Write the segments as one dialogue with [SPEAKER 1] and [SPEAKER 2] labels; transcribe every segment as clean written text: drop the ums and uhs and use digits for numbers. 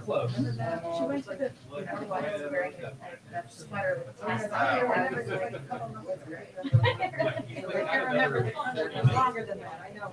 [SPEAKER 1] Close. She went to the wearing that sweater with I remember it was longer than that, I know.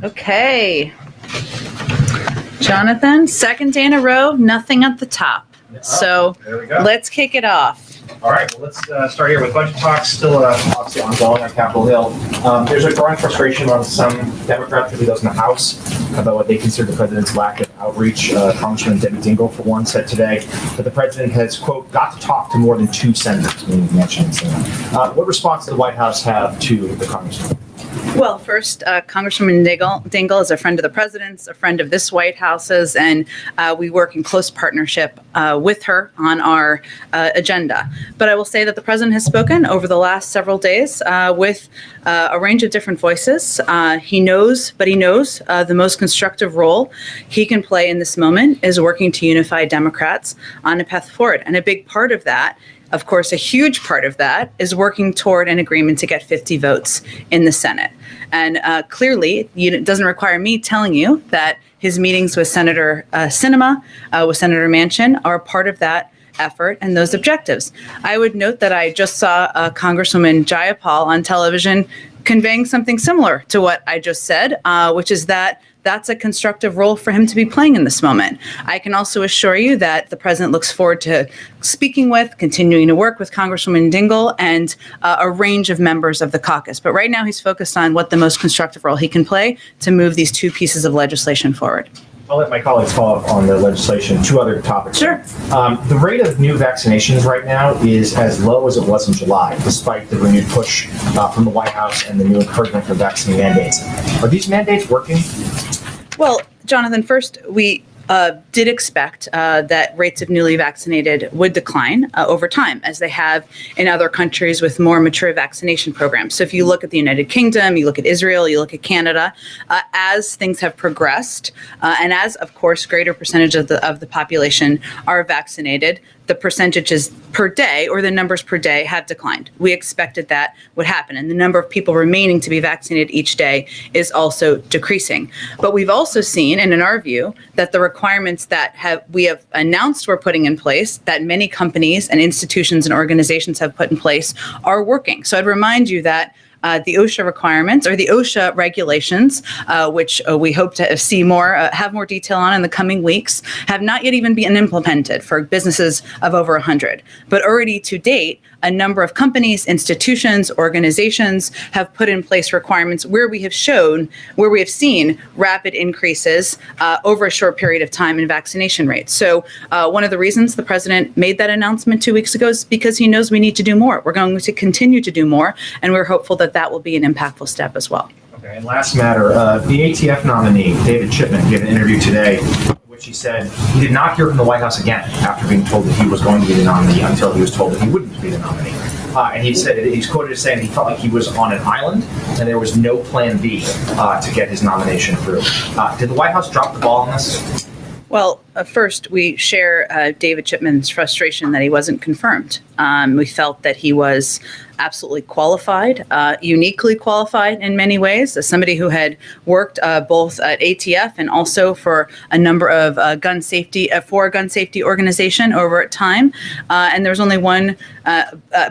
[SPEAKER 2] Okay. Jonathan, second day in a row, nothing at the top. So
[SPEAKER 3] There we go.
[SPEAKER 2] let's kick it off.
[SPEAKER 3] All right, well, let's start here with budget talks, still obviously ongoing on Capitol Hill. There's a growing frustration on some Democrats, particularly those in the House, about what they consider the president's lack of outreach. Congressman Debbie Dingell, for one, said today that the president has, quote, got to talk to more than 2 senators, meaning Manchin and Sinema. What response does the White House have to the congressman?
[SPEAKER 2] Well, first, Congresswoman Dingell is a friend of the president's, a friend of this White House's, and we work in close partnership with her on our agenda. But I will say that the president has spoken over the last several days with a range of different voices. He knows the most constructive role he can play in this moment is working to unify Democrats on a path forward. And a big part of that, of course, a huge part of that is working toward an agreement to get 50 votes in the Senate. And clearly, it doesn't require me telling you that his meetings with Senator Sinema, with Senator Manchin, are part of that effort and those objectives. I would note that I just saw Congresswoman Jayapal on television conveying something similar to what I just said, which is that that's a constructive role for him to be playing in this moment. I can also assure you that the president looks forward to speaking with, continuing to work with Congresswoman Dingell and a range of members of the caucus. But right now he's focused on what the most constructive role he can play to move these 2 pieces of legislation forward.
[SPEAKER 3] I'll let my colleagues follow up on the legislation. 2 other topics.
[SPEAKER 2] Sure.
[SPEAKER 3] The rate of new vaccinations right now is as low as it was in July, despite the renewed push from the White House and the new encouragement for vaccine mandates. Are these mandates working?
[SPEAKER 2] Well, Jonathan, first, we did expect that rates of newly vaccinated would decline over time, as they have in other countries with more mature vaccination programs. So if you look at the United Kingdom, you look at Israel, you look at Canada, as things have progressed, and as, of course, greater percentage of the population are vaccinated, the percentages per day or the numbers per day have declined. We expected that would happen, and the number of people remaining to be vaccinated each day is also decreasing. But we've also seen, and in our view, that the requirements that we have announced we're putting in place, that many companies and institutions and organizations have put in place, are working. So I'd remind you that the OSHA requirements or the OSHA regulations, which we hope to have more detail on in the coming weeks, have not yet even been implemented for businesses of over 100. But already to date, a number of companies, institutions, organizations have put in place requirements where we have seen rapid increases over a short period of time in vaccination rates. So one of the reasons the president made that announcement 2 weeks ago is because he knows we need to do more. We're going to continue to do more, and we're hopeful that will be an impactful step as well.
[SPEAKER 3] Okay, and last matter, the ATF nominee, David Chipman, gave an interview today in which he said he did not hear from the White House again after being told that he was going to be the nominee until he was told that he wouldn't be the nominee. And he said, he's quoted as saying he felt like he was on an island and there was no plan B to get his nomination through. Did the White House drop the ball on this?
[SPEAKER 2] Well, first, we share David Chipman's frustration that he wasn't confirmed. We felt that he was absolutely qualified, uniquely qualified in many ways, as somebody who had worked both at ATF and also for a number of gun safety organization over time. And there was only one,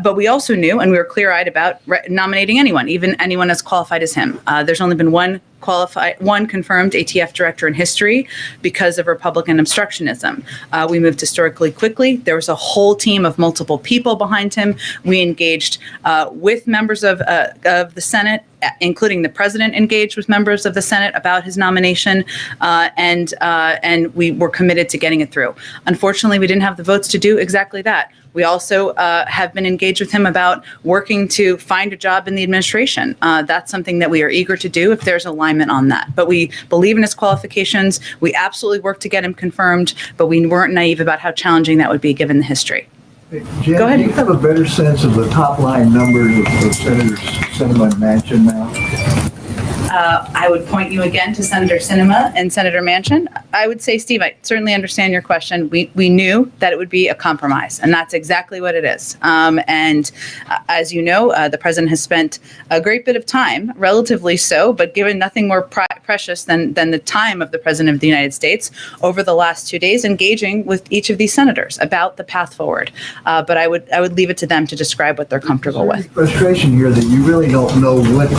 [SPEAKER 2] but we also knew, and we were clear-eyed about nominating anyone, even anyone as qualified as him. There's only been one confirmed ATF director in history because of Republican obstructionism. We moved historically quickly. There was a whole team of multiple people behind him. We engaged with members of the Senate, including the president engaged with members of the Senate about his nomination, and we were committed to getting it through. Unfortunately, we didn't have the votes to do exactly that. We also have been engaged with him about working to find a job in the administration. That's something that we are eager to do if there's alignment on that. But we believe in his qualifications. We absolutely worked to get him confirmed, but we weren't naive about how challenging that would be given the history.
[SPEAKER 4] Hey, Jen,
[SPEAKER 2] Go ahead.
[SPEAKER 4] Do you have a better sense of the top line numbers of Senators Sinema and Manchin now?
[SPEAKER 2] I would point you again to Senator Sinema and Senator Manchin. I would say, Steve, I certainly understand your question. We knew that it would be a compromise, and that's exactly what it is. As you know, the president has spent a great bit of time, relatively so, but given nothing more precious than the time of the president of the United States over the last 2 days, engaging with each of these senators about the path forward. But I would leave it to them to describe what they're comfortable with.
[SPEAKER 4] Frustration here that you really don't know what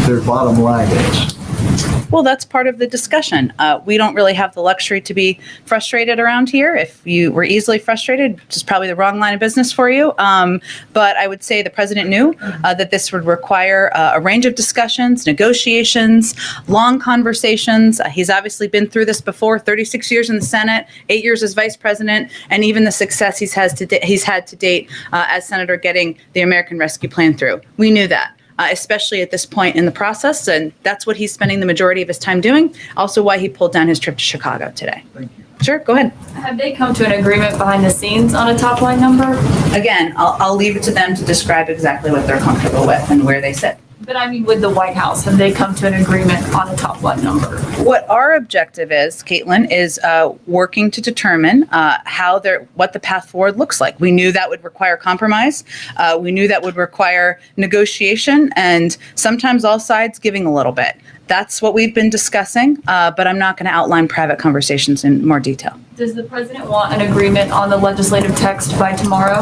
[SPEAKER 4] their bottom line is.
[SPEAKER 2] Well, that's part of the discussion. We don't really have the luxury to be frustrated around here. If you were easily frustrated, which is probably the wrong line of business for you. But I would say the president knew that this would require a range of discussions, negotiations, long conversations. He's obviously been through this before, 36 years in the Senate, 8 years as vice president, and even the success he's had to date as senator getting the American Rescue Plan through. We knew that. Especially at this point in the process. And that's what he's spending the majority of his time doing. Also why he pulled down his trip to Chicago today.
[SPEAKER 4] Thank you.
[SPEAKER 2] Sure, go ahead.
[SPEAKER 5] Have they come to an agreement behind the scenes on a top line number?
[SPEAKER 2] Again, I'll leave it to them to describe exactly what they're comfortable with and where they sit.
[SPEAKER 5] But I mean, with the White House, have they come to an agreement on a top line number?
[SPEAKER 2] What our objective is, Caitlin, is working to determine what the path forward looks like. We knew that would require compromise. We knew that would require negotiation and sometimes all sides giving a little bit. That's what we've been discussing, but I'm not going to outline private conversations in more detail.
[SPEAKER 5] Does the president want an agreement on the legislative text by tomorrow?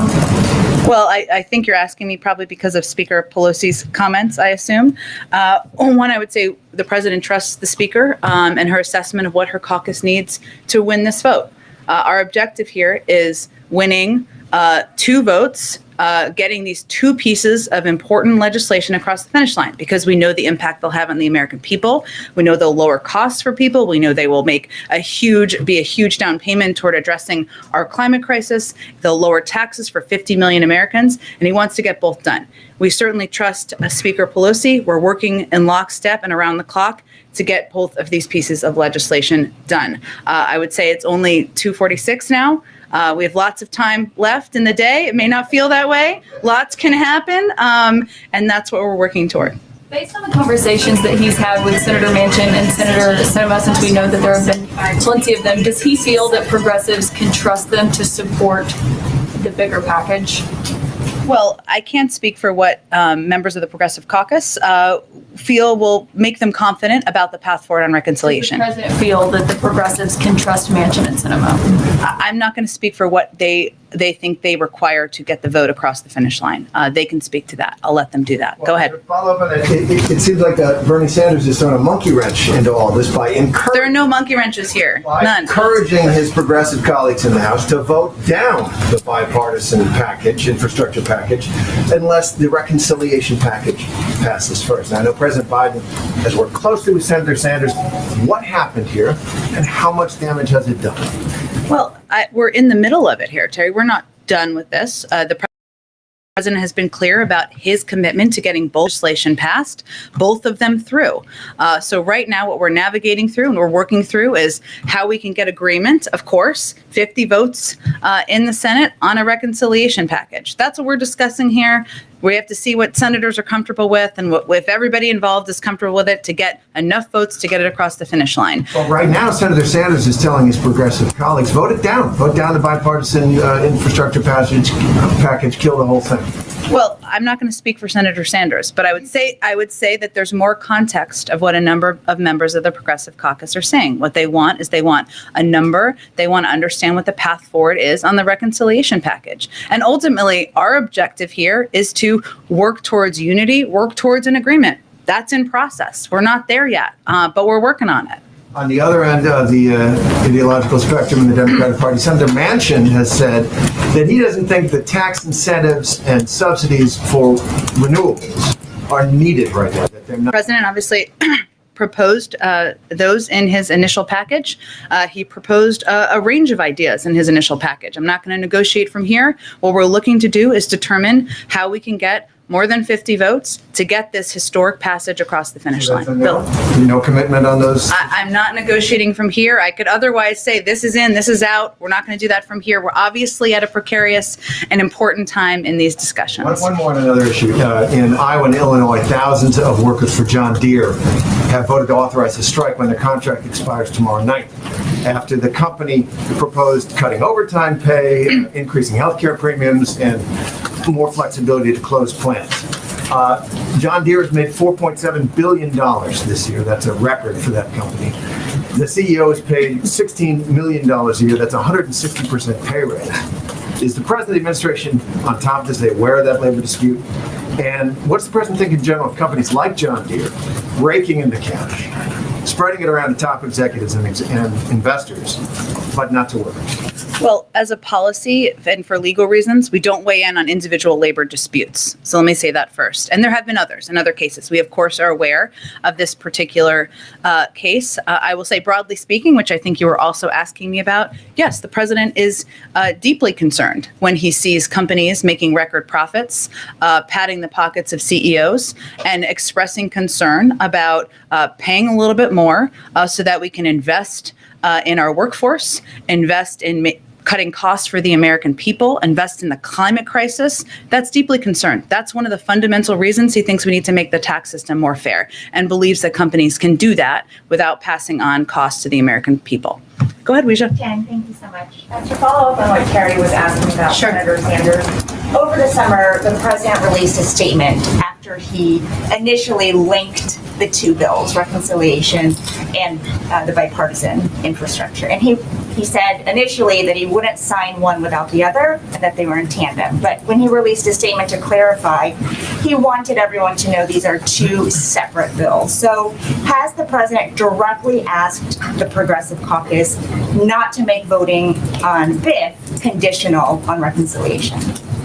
[SPEAKER 2] Well, I think you're asking me probably because of Speaker Pelosi's comments, I assume. One, I would say the president trusts the speaker and her assessment of what her caucus needs to win this vote. Our objective here is winning 2 votes, getting these 2 pieces of important legislation across the finish line because we know the impact they'll have on the American people. We know they'll lower costs for people. We know they will make be a huge down payment toward addressing our climate crisis. They'll lower taxes for 50 million Americans, and he wants to get both done. We certainly trust Speaker Pelosi. We're working in lockstep and around the clock to get both of these pieces of legislation done. I would say it's only 2:46 now. We have lots of time left in the day. It may not feel that way. Lots can happen, and that's what we're working toward.
[SPEAKER 5] Based on the conversations that he's had with Senator Manchin and Senator Sinema, since we know that there have been plenty of them, does he feel that progressives can trust them to support the bigger package?
[SPEAKER 2] Well, I can't speak for what members of the Progressive Caucus feel will make them confident about the path forward on reconciliation.
[SPEAKER 5] Does the president feel that the progressives can trust Manchin and Sinema?
[SPEAKER 2] I'm not going to speak for what they think they require to get the vote across the finish line. They can speak to that. I'll let them do that. Go ahead.
[SPEAKER 4] To follow up on that, it seems like Bernie Sanders is throwing a monkey wrench into all this by
[SPEAKER 2] There are no monkey wrenches here. None.
[SPEAKER 4] encouraging his progressive colleagues in the House to vote down the bipartisan package, infrastructure package, unless the reconciliation package passes first. Now, I know President Biden has worked closely with Senator Sanders. What happened here, and how much damage has it done?
[SPEAKER 2] Well, we're in the middle of it here, Terry. We're not done with this. The president has been clear about his commitment to getting both legislation passed, both of them through. So right now, what we're navigating through and we're working through is how we can get agreement, of course, 50 votes in the Senate on a reconciliation package. That's what we're discussing here. We have to see what senators are comfortable with and if everybody involved is comfortable with it to get enough votes to get it across the finish line.
[SPEAKER 4] Well, right now, Senator Sanders is telling his progressive colleagues, vote it down. Vote down the bipartisan infrastructure package, kill the whole thing.
[SPEAKER 2] Well, I'm not going to speak for Senator Sanders, but I would say that there's more context of what a number of members of the Progressive Caucus are saying. What they want is they want a number. They want to understand what the path forward is on the reconciliation package. And ultimately, our objective here is to work towards unity, work towards an agreement. That's in process. We're not there yet, but we're working on it.
[SPEAKER 4] On the other end of the ideological spectrum in the Democratic Party, Senator Manchin has said that he doesn't think the tax incentives and subsidies for renewables are needed right now. That they're not.
[SPEAKER 2] The president obviously proposed those in his initial package. He proposed a range of ideas in his initial package. I'm not going to negotiate from here. What we're looking to do is determine how we can get more than 50 votes to get this historic passage across the finish line. Bill,
[SPEAKER 4] No commitment on those?
[SPEAKER 2] I'm not negotiating from here. I could otherwise say this is in, this is out. We're not going to do that from here. We're obviously at a precarious and important time in these discussions.
[SPEAKER 4] One more on another issue. In Iowa and Illinois, thousands of workers for John Deere have voted to authorize a strike when their contract expires tomorrow night, after the company proposed cutting overtime pay, increasing healthcare premiums, and more flexibility to close plants. John Deere has made $4.7 billion this year. That's a record for that company. The CEO is paid $16 million a year. That's a 160% pay raise. Is the president of the administration on top of this? Are they aware of that labor dispute? And what's the president think in general of companies like John Deere raking in the cash, spreading it around to top executives and investors, but not to workers?
[SPEAKER 2] Well, as a policy and for legal reasons, we don't weigh in on individual labor disputes. So let me say that first. And there have been others in other cases. We, of course, are aware of this particular case. I will say, broadly speaking, which I think you were also asking me about, yes, the president is deeply concerned when he sees companies making record profits, patting the pockets of CEOs, and expressing concern about paying a little bit more so that we can invest in our workforce, invest in cutting costs for the American people, invest in the climate crisis. That's deeply concerned. That's one of the fundamental reasons he thinks we need to make the tax system more fair and believes that companies can do that without passing on costs to the American people. Go ahead, Weijia.
[SPEAKER 6] Jen, thank you so much. To follow up on what Carrie was asking about,
[SPEAKER 2] Sure.
[SPEAKER 6] Senator Sanders, over the summer, the president released a statement after he initially linked the two bills, reconciliation and the bipartisan infrastructure. And he said initially that he wouldn't sign one without the other and that they were in tandem. But when he released a statement to clarify, he wanted everyone to know these are two separate bills. So has the president directly asked the Progressive Caucus not to make voting on BIF conditional on reconciliation?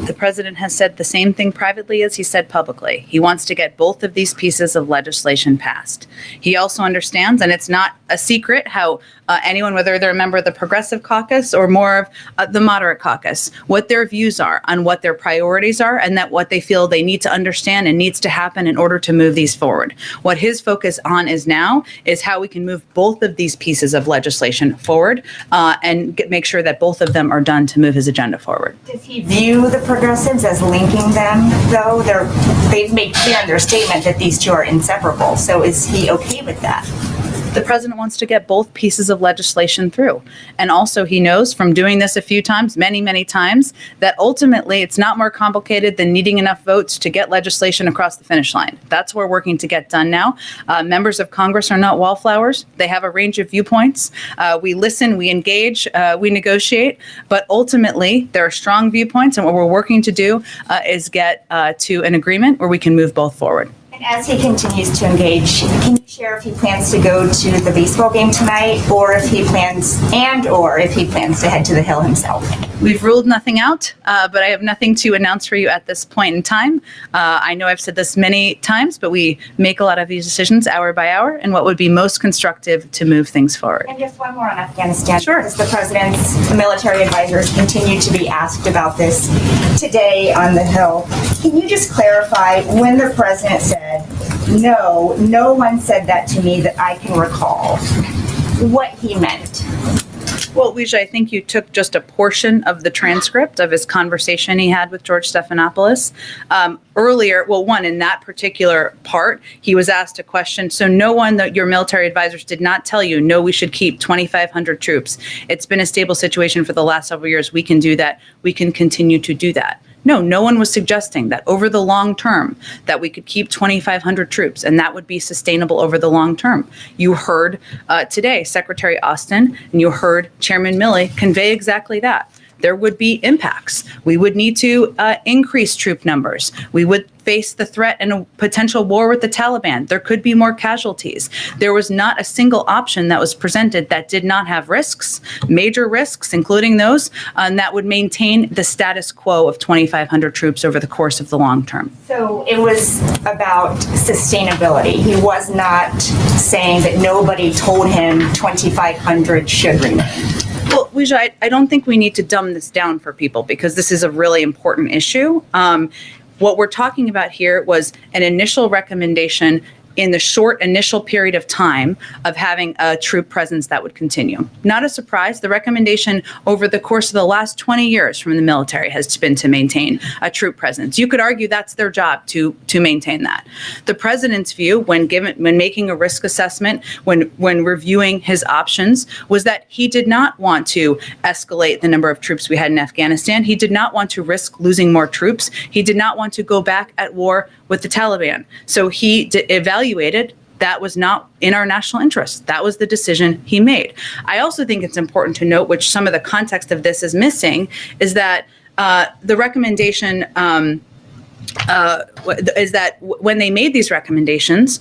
[SPEAKER 2] The president has said the same thing privately as he said publicly. He wants to get both of these pieces of legislation passed. He also understands, and it's not a secret, how anyone, whether they're a member of the Progressive Caucus or more of the Moderate Caucus, what their views are on what their priorities are and that what they feel they need to understand and needs to happen in order to move these forward. What his focus on is now is how we can move both of these pieces of legislation forward and make sure that both of them are done to move his agenda forward.
[SPEAKER 6] Does he view the progressives as linking them, though? They've made clear in their statement that these two are inseparable. So is he okay with that?
[SPEAKER 2] The president wants to get both pieces of legislation through. And also he knows from doing this a few times, many, many times, that ultimately it's not more complicated than needing enough votes to get legislation across the finish line. That's what we're working to get done now. Members of Congress are not wallflowers. They have a range of viewpoints. We listen, we engage, we negotiate, but ultimately there are strong viewpoints. And what we're working to do is get to an agreement where we can move both forward.
[SPEAKER 6] And as he continues to engage, can you share if he plans to go to the baseball game tonight, or if he plans to head to the Hill himself?
[SPEAKER 2] We've ruled nothing out, but I have nothing to announce for you at this point in time. I know I've said this many times, but we make a lot of these decisions hour by hour and what would be most constructive to move things forward.
[SPEAKER 6] And just one more on Afghanistan.
[SPEAKER 2] Sure.
[SPEAKER 6] Because the president's military advisors continue to be asked about this today on the Hill. Can you just clarify when the president said, no, no one said that to me that I can recall, what he meant?
[SPEAKER 2] Well, Weijia, I think you took just a portion of the transcript of his conversation he had with George Stephanopoulos. Earlier, in that particular part, he was asked a question. So no one that your military advisors did not tell you, no, we should keep 2,500 troops. It's been a stable situation for the last several years. We can do that. We can continue to do that. No one was suggesting that over the long term that we could keep 2,500 troops and that would be sustainable over the long term. You heard today Secretary Austin and you heard Chairman Milley convey exactly that. There would be impacts. We would need to increase troop numbers. We would face the threat and a potential war with the Taliban. There could be more casualties. There was not a single option that was presented that did not have risks, major risks, including those, and that would maintain the status quo of 2,500 troops over the course of the long term.
[SPEAKER 6] So it was about sustainability. He was not saying that nobody told him 2,500 should remain.
[SPEAKER 2] Well, Weijia, I don't think we need to dumb this down for people because this is a really important issue. What we're talking about here was an initial recommendation in the short initial period of time of having a troop presence that would continue. Not a surprise, the recommendation over the course of the last 20 years from the military has been to maintain a troop presence. You could argue that's their job to maintain that. The president's view when making a risk assessment, when reviewing his options, was that he did not want to escalate the number of troops we had in Afghanistan. He did not want to risk losing more troops. He did not want to go back at war with the Taliban. So he evaluated that was not in our national interest. That was the decision he made. I also think it's important to note, which some of the context of this is missing, is that the recommendation is that when they made these recommendations,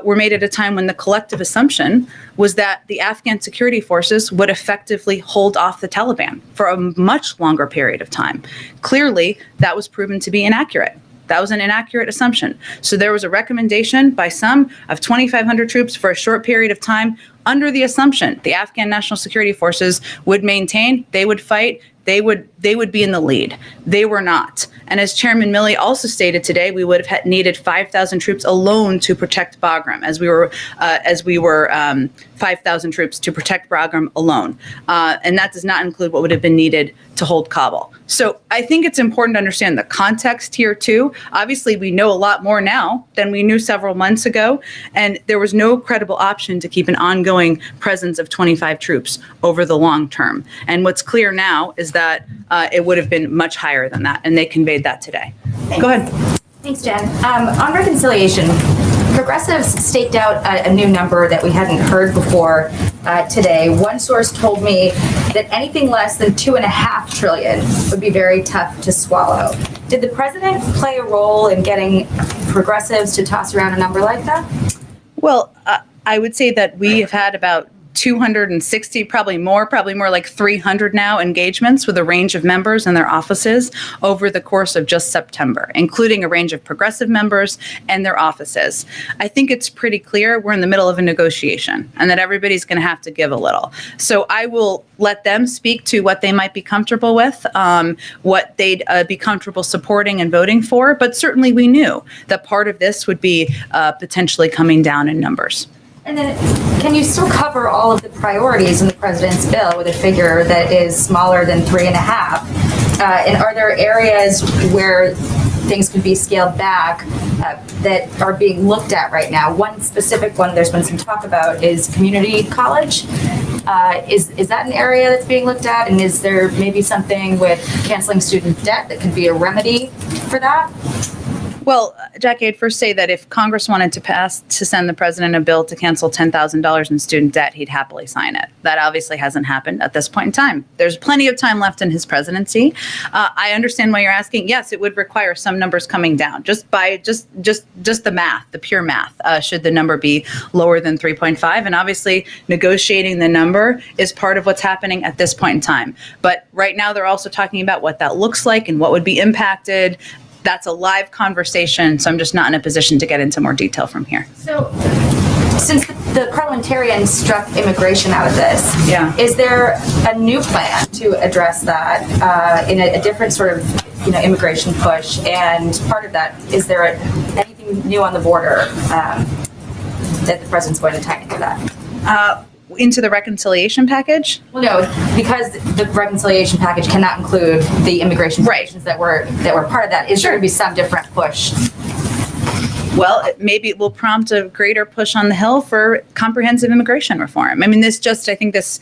[SPEAKER 2] were made at a time when the collective assumption was that the Afghan security forces would effectively hold off the Taliban for a much longer period of time. Clearly, that was proven to be inaccurate. That was an inaccurate assumption. So there was a recommendation by some of 2,500 troops for a short period of time under the assumption the Afghan National Security Forces would maintain, they would fight, they would be in the lead. They were not. And as Chairman Milley also stated today, we would have needed 5,000 troops alone to protect Bagram, as we were 5,000 troops to protect Bagram alone. And that does not include what would have been needed to hold Kabul. So I think it's important to understand the context here too. Obviously, we know a lot more now than we knew several months ago, and there was no credible option to keep an ongoing presence of 25 troops over the long term. And what's clear now is that it would have been much higher than that, and they conveyed that today. Go ahead.
[SPEAKER 6] Thanks, Jen. On reconciliation, progressives staked out a new number that we hadn't heard before today. One source told me that anything less than $2.5 trillion would be very tough to swallow. Did the president play a role in getting progressives to toss around a number like that?
[SPEAKER 2] Well, I would say that we have had about 260, probably more like 300 now engagements with a range of members and their offices over the course of just September, including a range of progressive members and their offices. I think it's pretty clear we're in the middle of a negotiation and that everybody's going to have to give a little. So I will let them speak to what they might be comfortable with, what they'd be comfortable supporting and voting for. But certainly we knew that part of this would be potentially coming down in numbers.
[SPEAKER 6] And then can you still cover all of the priorities in the president's bill with a figure that is smaller than 3.5? And are there areas where things could be scaled back that are being looked at right now? One specific one there's been some talk about is community college. Is that an area that's being looked at? And is there maybe something with canceling student debt that could be a remedy for that?
[SPEAKER 2] Well, Jackie, I'd first say that if Congress wanted to send the president a bill to cancel $10,000 in student debt, he'd happily sign it. That obviously hasn't happened at this point in time. There's plenty of time left in his presidency. I understand why you're asking. Yes, it would require some numbers coming down just by just the math, the pure math. Should the number be lower than 3.5? And obviously negotiating the number is part of what's happening at this point in time. But right now they're also talking about what that looks like and what would be impacted. That's a live conversation, so I'm just not in a position to get into more detail from here.
[SPEAKER 6] So, since the parliamentarians struck immigration out of this, is there a new plan to address that in a different sort of immigration push? And part of that, is there anything new on the border that the president's going to tie into that?
[SPEAKER 2] Into the reconciliation package?
[SPEAKER 6] Well, no, because the reconciliation package cannot include the immigration provisions that were part of that. Is there going to be some different push?
[SPEAKER 2] Well, maybe it will prompt a greater push on the Hill for comprehensive immigration reform. I mean, I think this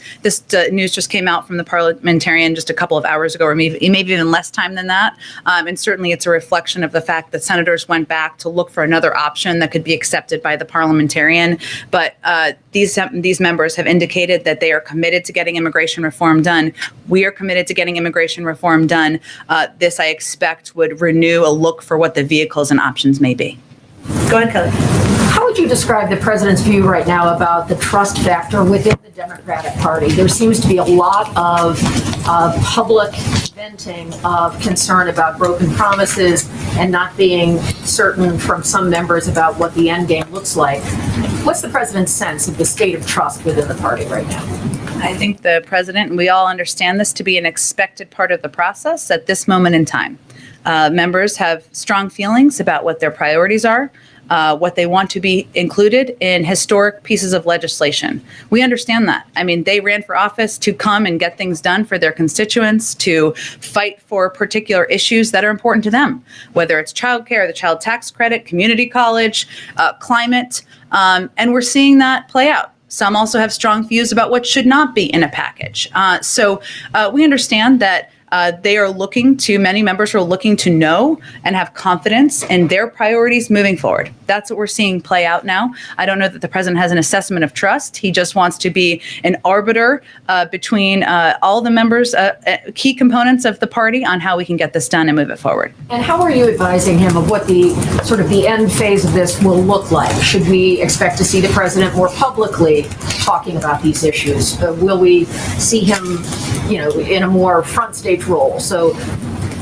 [SPEAKER 2] news just came out from the parliamentarian just a couple of hours ago, or maybe even less time than that. And certainly it's a reflection of the fact that senators went back to look for another option that could be accepted by the parliamentarian. But these members have indicated that they are committed to getting immigration reform done. We are committed to getting immigration reform done. This, I expect, would renew a look for what the vehicles and options may be. Go ahead, Kelly.
[SPEAKER 7] How would you describe the president's view right now about the trust factor within the Democratic Party? There seems to be a lot of public venting of concern about broken promises and not being certain from some members about what the end game looks like. What's the president's sense of the state of trust within the party right now?
[SPEAKER 2] I think the president, and we all understand this to be an expected part of the process at this moment in time. Members have strong feelings about what their priorities are, what they want to be included in historic pieces of legislation. We understand that. I mean, they ran for office to come and get things done for their constituents, to fight for particular issues that are important to them, whether it's childcare, the child tax credit, community college, climate, and we're seeing that play out. Some also have strong views about what should not be in a package. So we understand that many members are looking to know and have confidence in their priorities moving forward. That's what we're seeing play out now. I don't know that the president has an assessment of trust. He just wants to be an arbiter between all the members, key components of the party on how we can get this done and move it forward.
[SPEAKER 7] And how are you advising him of what the sort of the end phase of this will look like? Should we expect to see the president more publicly talking about these issues? Will we see him, in a more front stage role? So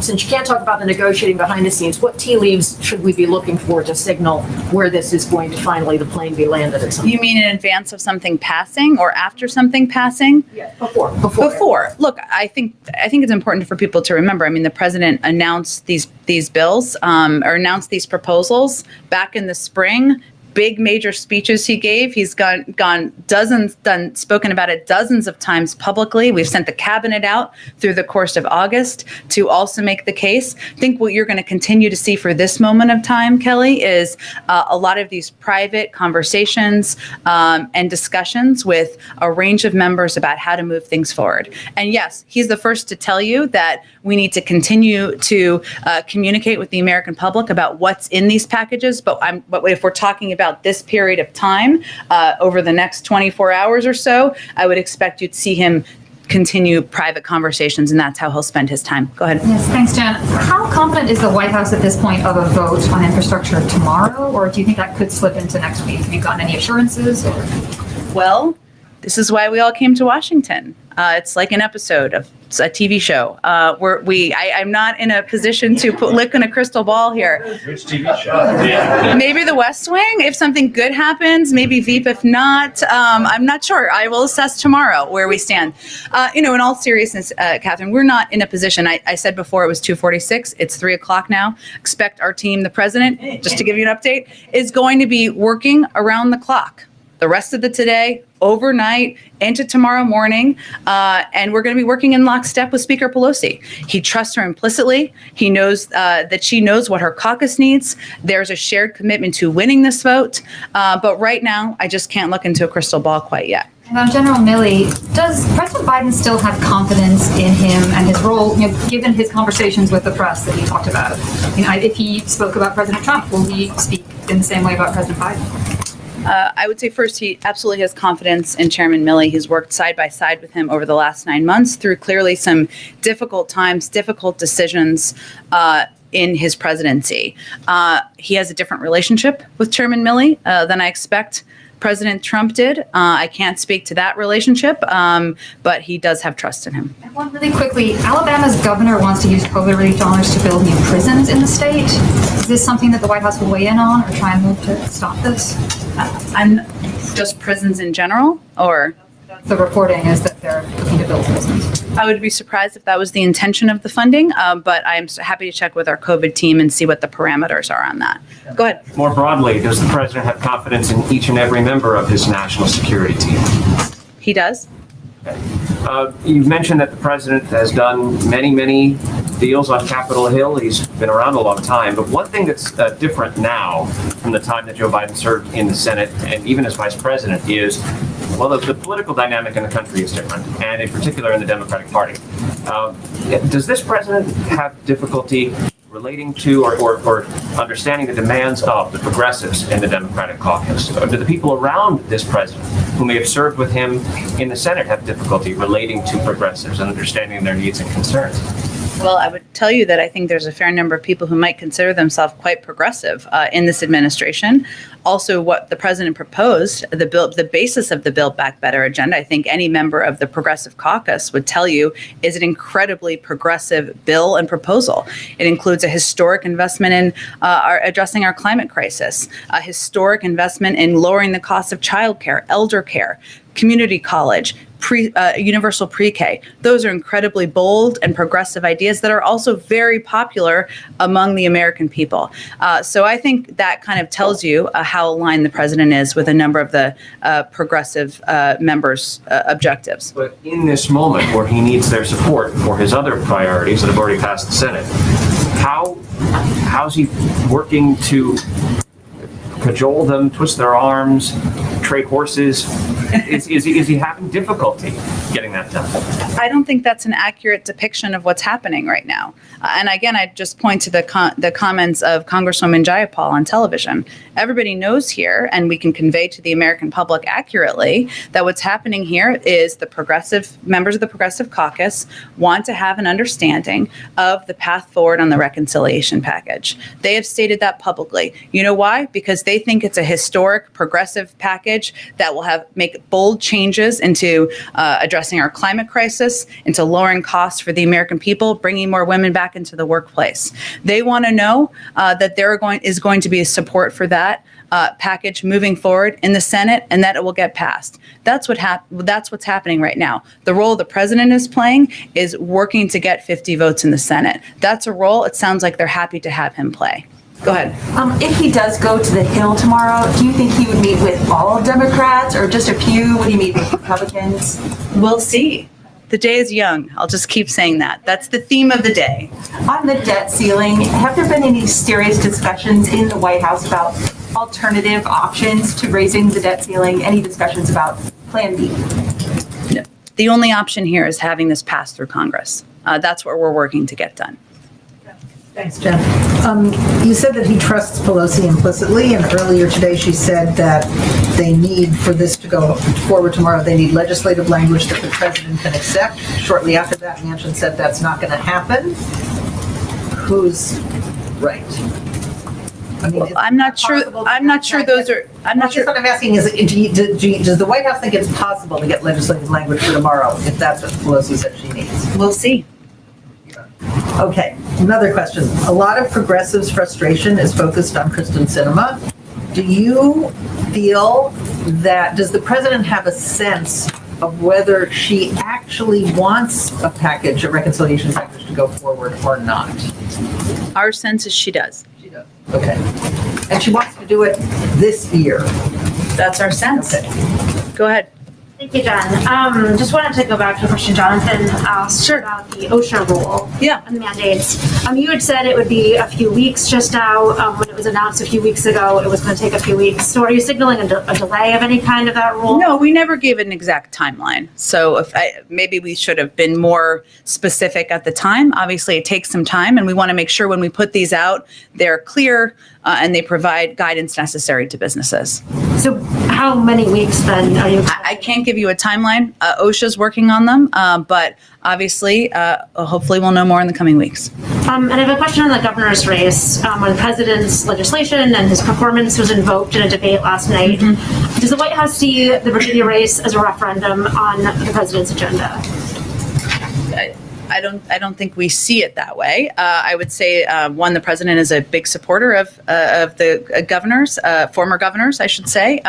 [SPEAKER 7] since you can't talk about the negotiating behind the scenes, what tea leaves should we be looking for to signal where this is going to finally, the plane be landed at some point?
[SPEAKER 2] You mean in advance of something passing or after something passing?
[SPEAKER 7] Yeah, before.
[SPEAKER 2] Look, I think it's important for people to remember. I mean, the president announced these bills or announced these proposals back in the spring. Big major speeches he gave. He's spoken about it dozens of times publicly. We've sent the cabinet out through the course of August to also make the case. I think what you're going to continue to see for this moment of time, Kelly, is a lot of these private conversations and discussions with a range of members about how to move things forward. And yes, he's the first to tell you that we need to continue to communicate with the American public about what's in these packages. But if we're talking about this period of time over the next 24 hours or so, I would expect you to see him continue private conversations, and that's how he'll spend his time. Go ahead.
[SPEAKER 8] Yes, thanks, Jen. How confident is the White House at this point of a vote on infrastructure tomorrow, or do you think that could slip into next week? Have you gotten any assurances?
[SPEAKER 2] Well, this is why we all came to Washington. It's like an episode of a TV show. I'm not in a position to look in a crystal ball here.
[SPEAKER 3] Which TV show?
[SPEAKER 2] Maybe The West Wing, if something good happens, maybe Veep, if not, I'm not sure. I will assess tomorrow where we stand. In all seriousness, Catherine, we're not in a position. I said before it was 2:46. It's 3:00 now. Expect our team, the president, just to give you an update, is going to be working around the clock the rest of the today, overnight, into tomorrow morning, and we're going to be working in lockstep with Speaker Pelosi. He trusts her implicitly. He knows that she knows what her caucus needs. There's a shared commitment to winning this vote, but right now, I just can't look into a crystal ball quite yet.
[SPEAKER 8] And on General Milley, does President Biden still have confidence in him and his role, given his conversations with the press that he talked about? If he spoke about President Trump, will he speak in the same way about President Biden?
[SPEAKER 2] I would say first, he absolutely has confidence in Chairman Milley. He's worked side by side with him over the last 9 months through clearly some difficult times, difficult decisions in his presidency. He has a different relationship with Chairman Milley than I expect President Trump did. I can't speak to that relationship, but he does have trust in him.
[SPEAKER 8] And one really quickly, Alabama's governor wants to use COVID relief dollars to build new prisons in the state. Is this something that the White House will weigh in on or try and move to stop this?
[SPEAKER 2] I'm just prisons in general, or?
[SPEAKER 8] The reporting is that they're looking to build prisons.
[SPEAKER 2] I would be surprised if that was the intention of the funding, but I'm happy to check with our COVID team and see what the parameters are on that. Go ahead.
[SPEAKER 9] More broadly, does the president have confidence in each and every member of his national security team?
[SPEAKER 2] He does.
[SPEAKER 9] You've mentioned that the president has done many deals on Capitol Hill. He's been around a long time. But one thing that's different now from the time that Joe Biden served in the Senate and even as vice president is, well, the political dynamic in the country is different, and in particular in the Democratic Party. Does this president have difficulty relating to or understanding the demands of the progressives in the Democratic caucus? Or do the people around this president who may have served with him in the Senate have difficulty relating to progressives and understanding their needs and concerns?
[SPEAKER 2] Well, I would tell you that I think there's a fair number of people who might consider themselves quite progressive in this administration. Also, what the president proposed, the basis of the Build Back Better agenda, I think any member of the Progressive Caucus would tell you is an incredibly progressive bill and proposal. It includes a historic investment in addressing our climate crisis, a historic investment in lowering the cost of childcare, elder care, community college, universal pre-K. Those are incredibly bold and progressive ideas that are also very popular among the American people. So I think that kind of tells you how aligned the president is with a number of the progressive members' objectives.
[SPEAKER 9] But in this moment where he needs their support for his other priorities that have already passed the Senate, how's he working to cajole them, twist their arms, trade horses? Is he having difficulty getting that done?
[SPEAKER 2] I don't think that's an accurate depiction of what's happening right now. And again, I just point to the comments of Congresswoman Jayapal on television. Everybody knows here, and we can convey to the American public accurately, that what's happening here is the members of the Progressive Caucus want to have an understanding of the path forward on the reconciliation package. They have stated that publicly. You know why? Because they think it's a historic progressive package that will make bold changes into addressing our climate crisis, into lowering costs for the American people, bringing more women back into the workplace. They want to know that there is going to be support for that package moving forward in the Senate, and that it will get passed. That's what's happening right now. The role the president is playing is working to get 50 votes in the Senate. That's a role it sounds like they're happy to have him play. Go ahead.
[SPEAKER 6] If he does go to the Hill tomorrow, do you think he would meet with all Democrats or just a few? Would he meet with Republicans?
[SPEAKER 2] We'll see. The day is young. I'll just keep saying that. That's the theme of the day.
[SPEAKER 6] On the debt ceiling, have there been any serious discussions in the White House about alternative options to raising the debt ceiling? Any discussions about Plan B?
[SPEAKER 2] No. The only option here is having this pass through Congress. That's what we're working to get done.
[SPEAKER 10] Thanks, Jen. You said that he trusts Pelosi implicitly, and earlier today she said that they need, for this to go forward tomorrow, they need legislative language that the president can accept. Shortly after that, Manchin said that's not going to happen. Who's right? I mean,
[SPEAKER 2] I'm not sure. I'm not sure those are. I'm not sure.
[SPEAKER 10] What I'm asking is, does the White House think it's possible to get legislative language for tomorrow if that's what Pelosi said she needs?
[SPEAKER 2] We'll see.
[SPEAKER 10] Okay, another question. A lot of progressives' frustration is focused on Kristen Sinema. Do you feel that, does the president have a sense of whether she actually wants a package, a reconciliation package to go forward or not?
[SPEAKER 2] Our sense is she does.
[SPEAKER 10] She does. Okay. And she wants to do it this year.
[SPEAKER 2] That's our sense.
[SPEAKER 10] Okay.
[SPEAKER 2] Go ahead.
[SPEAKER 11] Thank you, Jen. Just wanted to go back to the question Jonathan asked about the OSHA rule and the mandates. You had said it would be a few weeks just now. When it was announced a few weeks ago, it was going to take a few weeks. So are you signaling a delay of any kind of that rule?
[SPEAKER 2] No, we never gave an exact timeline. So maybe we should have been more specific at the time. Obviously, it takes some time, and we want to make sure when we put these out, they're clear and they provide guidance necessary to businesses.
[SPEAKER 11] So how many weeks then are you?
[SPEAKER 2] I can't give you a timeline. OSHA's working on them, but obviously, hopefully we'll know more in the coming weeks.
[SPEAKER 11] And I have a question on the governor's race. When the president's legislation and his performance was invoked in a debate last night, does the White House see the Virginia race as a referendum on the president's agenda?
[SPEAKER 2] I don't think we see it that way. I would say, one, the president is a big supporter of the governors, former governors, I should say,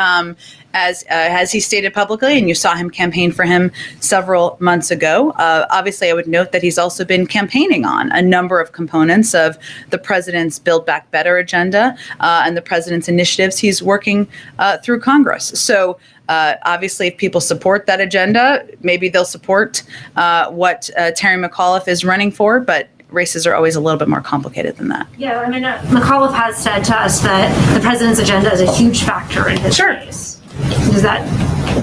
[SPEAKER 2] as he stated publicly, and you saw him campaign for him several months ago. Obviously, I would note that he's also been campaigning on a number of components of the president's Build Back Better agenda and the president's initiatives he's working through Congress. So obviously, if people support that agenda, maybe they'll support what Terry McAuliffe is running for, but races are always a little bit more complicated than that.
[SPEAKER 11] Yeah, I mean, McAuliffe has said to us that the president's agenda is a huge factor in his race. Does that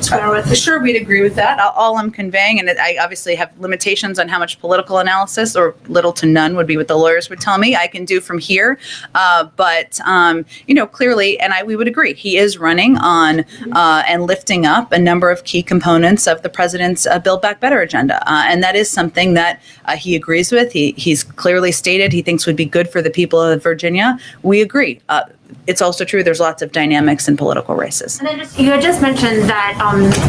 [SPEAKER 11] square with it?
[SPEAKER 2] Sure, we'd agree with that. All I'm conveying, and I obviously have limitations on how much political analysis, or little to none would be what the lawyers would tell me I can do from here. But clearly, and we would agree, he is running on and lifting up a number of key components of the president's Build Back Better agenda. And that is something that he agrees with. He's clearly stated he thinks would be good for the people of Virginia. We agree. It's also true there's lots of dynamics in political races.
[SPEAKER 11] And then you had just mentioned that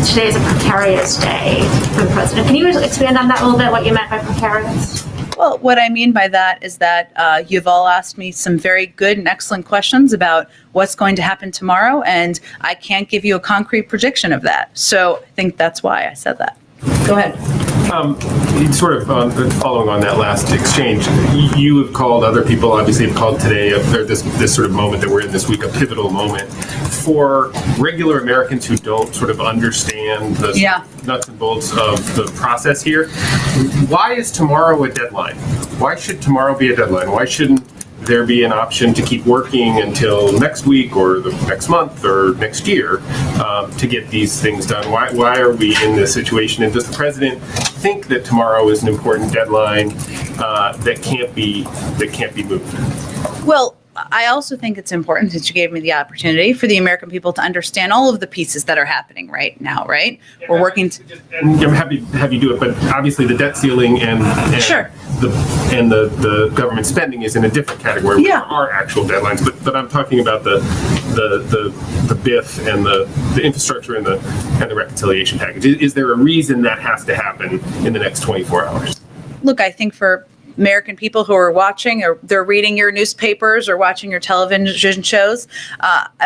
[SPEAKER 11] today is a precarious day for the president. Can you expand on that a little bit, what you meant by precarious?
[SPEAKER 2] Well, what I mean by that is that you've all asked me some very good and excellent questions about what's going to happen tomorrow, and I can't give you a concrete prediction of that. So I think that's why I said that. Go ahead.
[SPEAKER 12] Sort of following on that last exchange, you have called, other people obviously have called today, this sort of moment that we're in this week, a pivotal moment for regular Americans who don't sort of understand the nuts and bolts of the process here. Why is tomorrow a deadline? Why should tomorrow be a deadline? Why shouldn't there be an option to keep working until next week or the next month or next year to get these things done? Why are we in this situation? And does the president think that tomorrow is an important deadline that can't be moved? Well,
[SPEAKER 2] I also think it's important, since you gave me the opportunity, for the American people to understand all of the pieces that are happening right now, right? We're working
[SPEAKER 12] and I'm happy to have you do it, but obviously the debt ceiling and
[SPEAKER 2] sure.
[SPEAKER 12] the government spending is in a different category. There are actual deadlines, but I'm talking about the BIF and the infrastructure and the reconciliation package. Is there a reason that has to happen in the next 24 hours?
[SPEAKER 2] Look, I think for American people who are watching, or they're reading your newspapers or watching your television shows,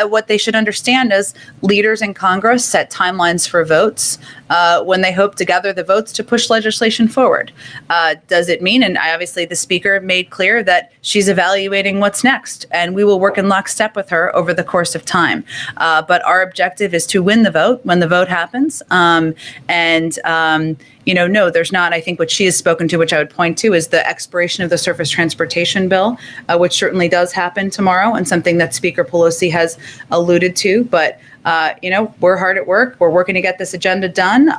[SPEAKER 2] what they should understand is leaders in Congress set timelines for votes when they hope to gather the votes to push legislation forward. Does it mean, and obviously the speaker made clear that she's evaluating what's next, and we will work in lockstep with her over the course of time. But our objective is to win the vote when the vote happens. No, there's not. I think what she has spoken to, which I would point to, is the expiration of the surface transportation bill, which certainly does happen tomorrow, and something that Speaker Pelosi has alluded to. But, we're hard at work. We're working to get this agenda done.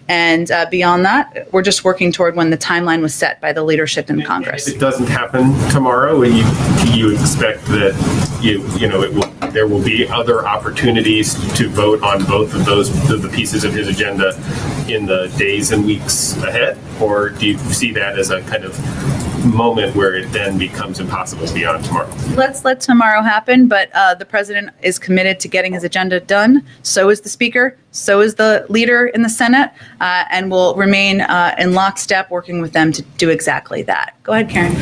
[SPEAKER 2] And beyond that, we're just working toward when the timeline was set by the leadership in Congress.
[SPEAKER 12] If it doesn't happen tomorrow, do you expect that there will be other opportunities to vote on both of the pieces of his agenda in the days and weeks ahead? Or do you see that as a kind of moment where it then becomes impossible beyond tomorrow?
[SPEAKER 2] Let's let tomorrow happen, but the president is committed to getting his agenda done. So is the speaker. So is the leader in the Senate, and will remain in lockstep working with them to do exactly that. Go ahead, Karen.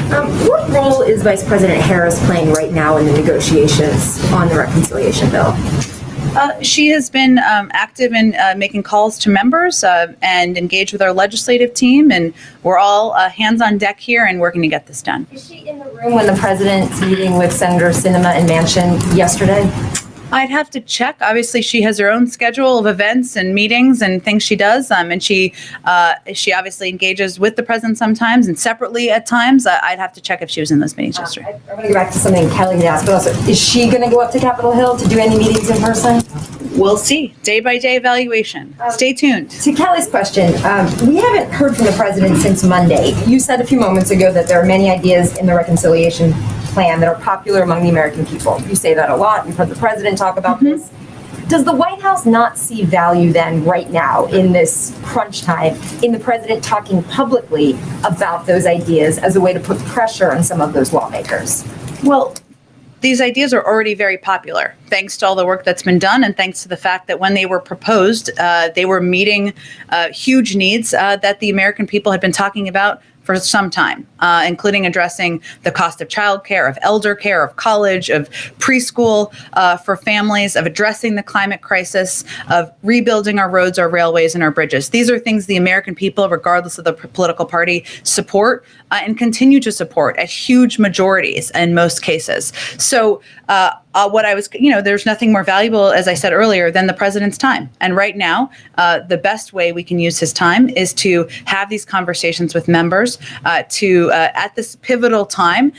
[SPEAKER 7] What role is Vice President Harris playing right now in the negotiations on the reconciliation bill?
[SPEAKER 2] She has been active in making calls to members and engaged with our legislative team, and we're all hands on deck here and working to get this done.
[SPEAKER 7] Is she in the room when the president's meeting with Senator Sinema and Manchin yesterday?
[SPEAKER 2] I'd have to check. Obviously, she has her own schedule of events and meetings and things she does, and she obviously engages with the president sometimes and separately at times. I'd have to check if she was in those meetings yesterday.
[SPEAKER 7] I want to go back to something Kelly had asked, but also, is she going to go up to Capitol Hill to do any meetings in person?
[SPEAKER 2] We'll see. Day by day evaluation. Stay tuned.
[SPEAKER 7] To Kelly's question, we haven't heard from the president since Monday. You said a few moments ago that there are many ideas in the reconciliation plan that are popular among the American people. You say that a lot. You've heard the president talk about this. Does the White House not see value then right now in this crunch time in the president talking publicly about those ideas as a way to put pressure on some of those lawmakers?
[SPEAKER 2] Well, these ideas are already very popular, thanks to all the work that's been done, and thanks to the fact that when they were proposed, they were meeting huge needs that the American people had been talking about for some time, including addressing the cost of childcare, of elder care, of college, of preschool for families, of addressing the climate crisis, of rebuilding our roads, our railways, and our bridges. These are things the American people, regardless of the political party, support and continue to support at huge majorities in most cases. So there's nothing more valuable, as I said earlier, than the president's time. And right now, the best way we can use his time is to have these conversations with members at this pivotal time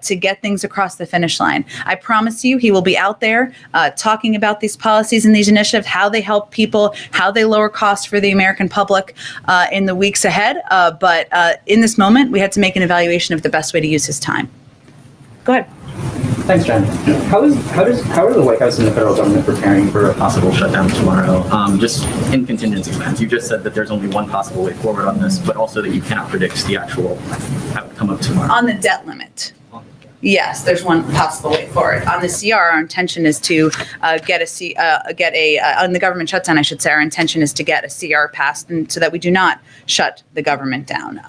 [SPEAKER 2] to get things across the finish line. I promise you, he will be out there talking about these policies and these initiatives, how they help people, how they lower costs for the American public in the weeks ahead. But in this moment, we had to make an evaluation of the best way to use his time. Go ahead.
[SPEAKER 13] Thanks, Jen. How are the White House and the federal government preparing for a possible shutdown tomorrow? Just in contingency plans. You just said that there's only one possible way forward on this, but also that you cannot predict the actual outcome of tomorrow.
[SPEAKER 2] On the debt limit. Yes, there's one possible way straightforward. On the CR, our intention is to on the government shutdown, I should say, our intention is to get a CR passed and so that we do not shut the government down.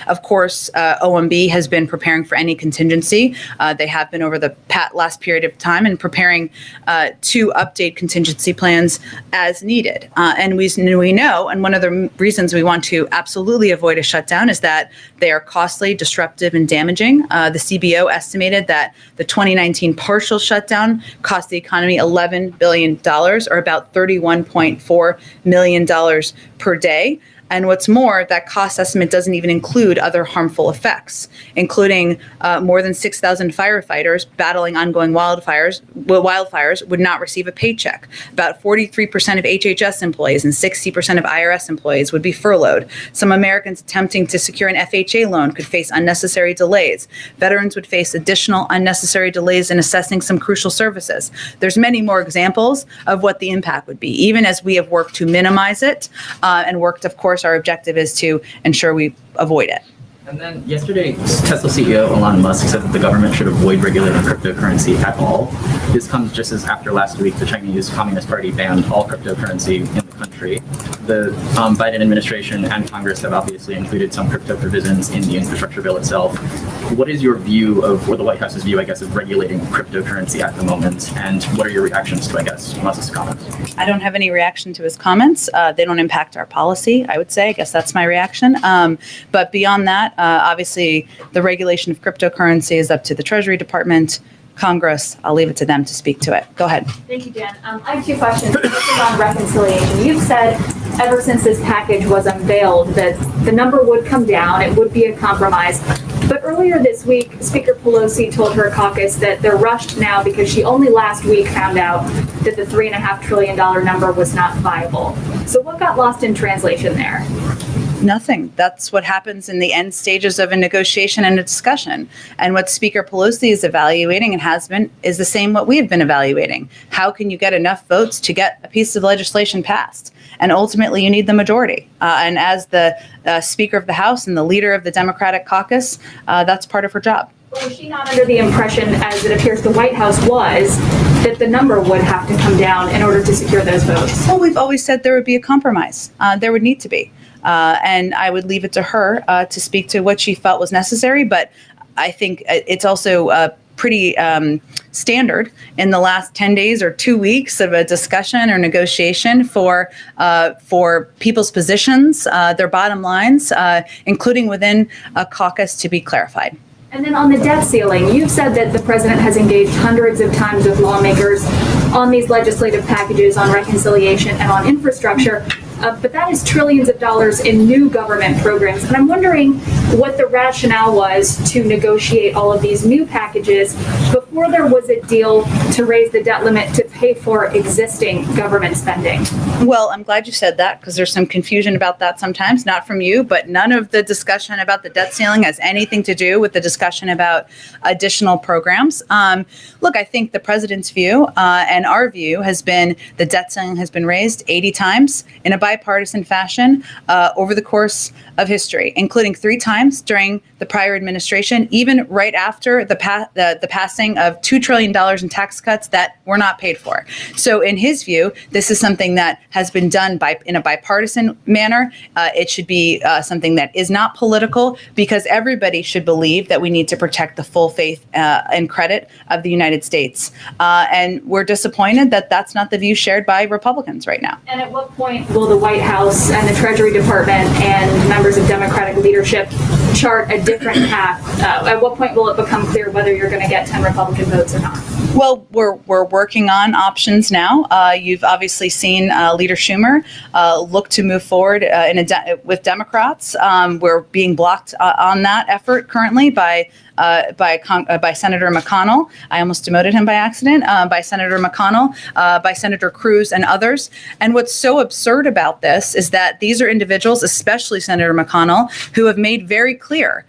[SPEAKER 2] Of course, OMB has been preparing for any contingency. They have been over the last period of time and preparing to update contingency plans as needed. And we know, and one of the reasons we want to absolutely avoid a shutdown is that they are costly, disruptive, and damaging. The CBO estimated that the 2019 partial shutdown cost the economy $11 billion, or about $31.4 million per day. And what's more, that cost estimate doesn't even include other harmful effects, including more than 6,000 firefighters battling ongoing wildfires would not receive a paycheck. About 43% of HHS employees and 60% of IRS employees would be furloughed. Some Americans attempting to secure an FHA loan could face unnecessary delays. Veterans would face additional unnecessary delays in assessing some crucial services. There's many more examples of what the impact would be, even as we have worked to minimize it and worked, of course, our objective is to ensure we avoid it.
[SPEAKER 13] And then yesterday, Tesla CEO Elon Musk said that the government should avoid regulating cryptocurrency at all. This comes just as after last week, the Chinese Communist Party banned all cryptocurrency in the country. The Biden administration and Congress have obviously included some crypto provisions in the infrastructure bill itself. What is your view of, or the White House's view, I guess, of regulating cryptocurrency at the moment? And what are your reactions to, I guess, Musk's comments?
[SPEAKER 2] I don't have any reaction to his comments. They don't impact our policy, I would say. I guess that's my reaction. But beyond that, obviously, the regulation of cryptocurrency is up to the Treasury Department, Congress. I'll leave it to them to speak to it. Go ahead.
[SPEAKER 5] Thank you, Jen. I have two questions. This is on reconciliation. You've said ever since this package was unveiled that the number would come down, it would be a compromise. But earlier this week, Speaker Pelosi told her caucus that they're rushed now because she only last week found out that the $3.5 trillion number was not viable. So what got lost in translation there?
[SPEAKER 2] Nothing. That's what happens in the end stages of a negotiation and a discussion. And what Speaker Pelosi is evaluating and has been is the same what we have been evaluating. How can you get enough votes to get a piece of legislation passed? And ultimately, you need the majority. And as the Speaker of the House and the leader of the Democratic caucus, that's part of her job.
[SPEAKER 5] Was she not under the impression, as it appears the White House was, that the number would have to come down in order to secure those votes?
[SPEAKER 2] Well, we've always said there would be a compromise. There would need to be. And I would leave it to her to speak to what she felt was necessary. But I think it's also pretty standard in the last 10 days or 2 weeks of a discussion or negotiation for people's positions, their bottom lines, including within a caucus, to be clarified.
[SPEAKER 5] And then on the debt ceiling, you've said that the president has engaged hundreds of times with lawmakers on these legislative packages on reconciliation and on infrastructure. But that is trillions of dollars in new government programs. And I'm wondering what the rationale was to negotiate all of these new packages before there was a deal to raise the debt limit to pay for existing government spending.
[SPEAKER 2] Well, I'm glad you said that because there's some confusion about that sometimes, not from you, but none of the discussion about the debt ceiling has anything to do with the discussion about additional programs. Look, I think the president's view and our view has been the debt ceiling has been raised 80 times in a bipartisan fashion over the course of history, including 3 times during the prior administration, even right after the passing of $2 trillion in tax cuts that were not paid for. So in his view, this is something that has been done in a bipartisan manner. It should be something that is not political because everybody should believe that we need to protect the full faith and credit of the United States. And we're disappointed that that's not the view shared by Republicans right now.
[SPEAKER 5] And at what point will the White House and the Treasury Department and members of Democratic leadership chart a different path? At what point will it become clear whether you're going to get 10 Republican votes or not?
[SPEAKER 2] Well, we're working on options now. You've obviously seen Leader Schumer look to move forward with Democrats. We're being blocked on that effort currently by Senator McConnell. I almost demoted him by accident. By Senator McConnell, by Senator Cruz, and others. And what's so absurd about this is that these are individuals, especially Senator McConnell, who have made very clear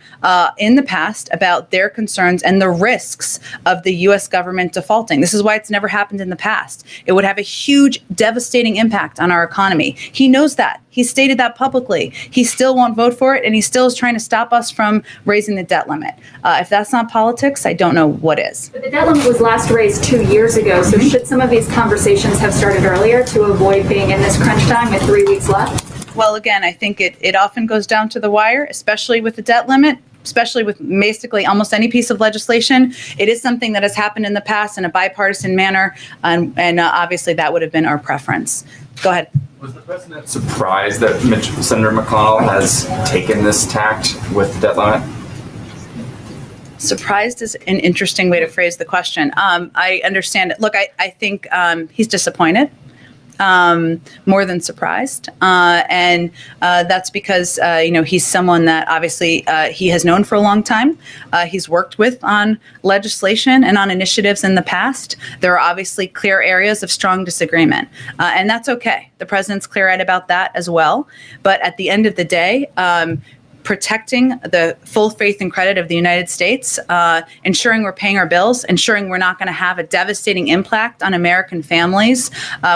[SPEAKER 2] in the past about their concerns and the risks of the U.S. government defaulting. This is why it's never happened in the past. It would have a huge, devastating impact on our economy. He knows that. He stated that publicly. He still won't vote for it, and he still is trying to stop us from raising the debt limit. If that's not politics, I don't know what is.
[SPEAKER 5] But the debt limit was last raised 2 years ago, so should some of these conversations have started earlier to avoid being in this crunch time with 3 weeks left?
[SPEAKER 2] Well, again, I think it often goes down to the wire, especially with the debt limit, especially with basically almost any piece of legislation. It is something that has happened in the past in a bipartisan manner, and obviously that would have been our preference. Go ahead.
[SPEAKER 14] Was the president surprised that Senator McConnell has taken this tact with the debt limit?
[SPEAKER 2] Surprised is an interesting way to phrase the question. I understand it. Look, I think he's disappointed. More than surprised. And that's because, he's someone that obviously he has known for a long time. He's worked with on legislation and on initiatives in the past. There are obviously clear areas of strong disagreement, and that's okay. The president's clear-eyed about that as well. But at the end of the day, protecting the full faith and credit of the United States, ensuring we're paying our bills, ensuring we're not going to have a devastating impact on American families,